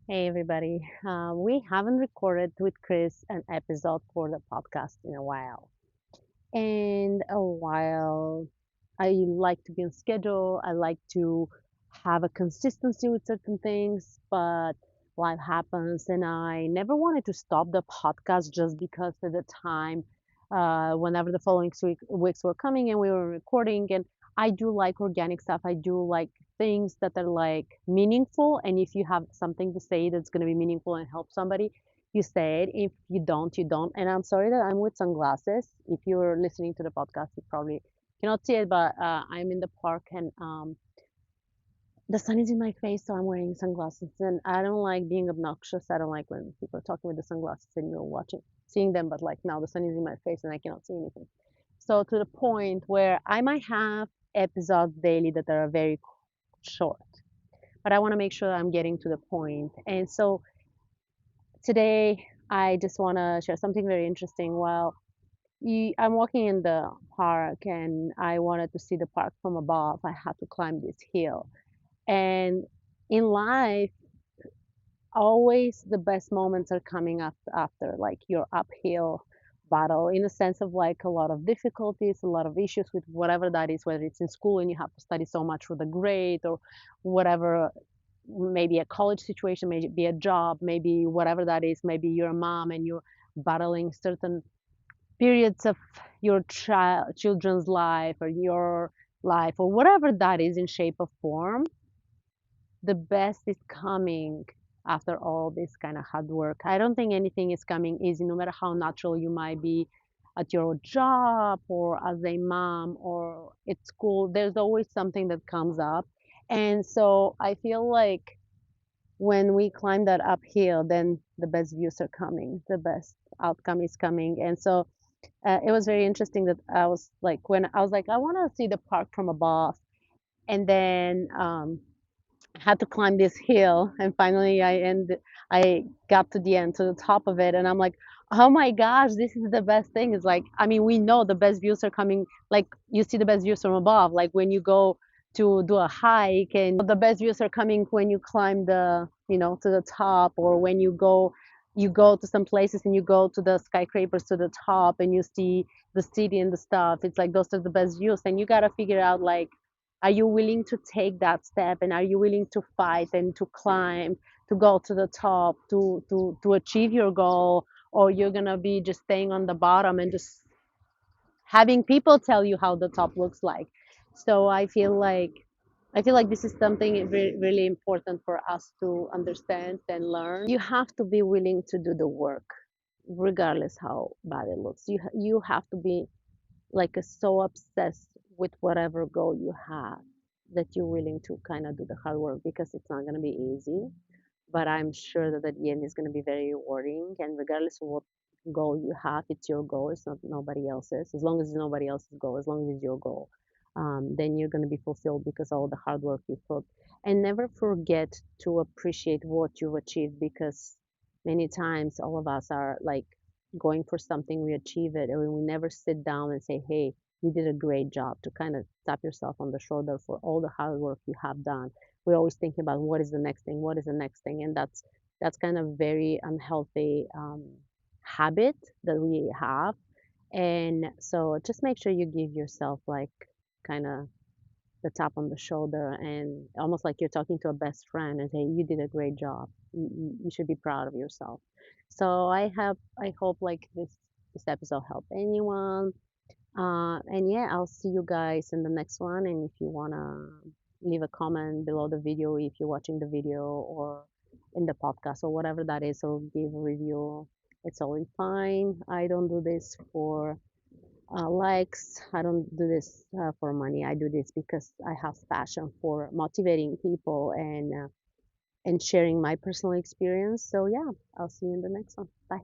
Hey everybody. We haven't recorded with Chris an episode for the podcast in a while. And a while I like to be on schedule. I like to have a consistency with certain things, but life happens and I never wanted to stop the podcast just because at the time whenever the following weeks were coming and we were recording, and I do like organic stuff. I do like things that are like meaningful, and if you have something to say that's going to be meaningful and help somebody, you say it. If you don't, you don't. And I'm sorry that I'm with sunglasses. If you're listening to the podcast, you probably cannot see it, but I'm in the park and the sun is in my face, so I'm wearing sunglasses. And I don't like being obnoxious. I don't like when people are talking with the sunglasses and you're seeing them, but like now the sun is in my face and I cannot see anything. So to the point where I might have episodes daily that are very short, but I want to make sure I'm getting to the point. And so today I just want to share something very interesting. While I'm walking in the park and I wanted to see the park from above, I had to climb this hill. And in life, always the best moments are coming after like your uphill battle, in a sense of like a lot of difficulties, a lot of issues with whatever that is, whether it's in school and you have to study so much for the grade or whatever, maybe a college situation, maybe be a job, maybe whatever that is, maybe you're a mom and you're battling certain periods of your children's life or your life or whatever that is in shape or form. The best is coming after all this kind of hard work. I don't think anything is coming easy, no matter how natural you might be at your job or as a mom or at school. There's always something that comes up. And so I feel like when we climb that uphill, then the best views are coming, the best outcome is coming. And so it was very interesting that I was like, when I was like, I want to see the park from above. And then had to climb this hill, and finally I got to the end, to the top of it, and I'm like, oh my gosh, this is the best thing. It's like, I mean, we know the best views are coming, like you see the best views from above, like when you go to do a hike, and the best views are coming when you climb the, to the top, or when you go to some places and you go to the skyscrapers to the top and you see the city and the stuff. It's like those are the best views, and you got to figure out like, are you willing to take that step, and are you willing to fight and to climb, to go to the top, to achieve your goal, or you're gonna be just staying on the bottom and just having people tell you how the top looks like. So I feel like this is something really important for us to understand and learn. You have to be willing to do the work regardless how bad it looks. You have to be like so obsessed with whatever goal you have that you're willing to kind of do the hard work, because it's not going to be easy, but I'm sure that at the end is going to be very rewarding. And regardless of what goal you have, it's your goal, it's not nobody else's. As long as it's nobody else's goal, as long as it's your goal, then you're going to be fulfilled because all the hard work you put. And never forget to appreciate what you've achieved, because many times all of us are like going for something, we achieve it, and we never sit down and say, hey, you did a great job, to kind of tap yourself on the shoulder for all the hard work you have done. We're always thinking about what is the next thing, what is the next thing, and that's kind of very unhealthy habit that we have. And so just make sure you give yourself like kind of the tap on the shoulder, and almost like you're talking to a best friend and say, you did a great job, you should be proud of yourself. So I hope like this episode helped anyone. And yeah, I'll see you guys in the next one. And if you wanna leave a comment below the video, if you're watching the video, or in the podcast or whatever that is, or give a review, it's all fine. I don't do this for likes. I don't do this for money. I do this because I have passion for motivating people and sharing my personal experience. So yeah, I'll see you in the next one. Bye.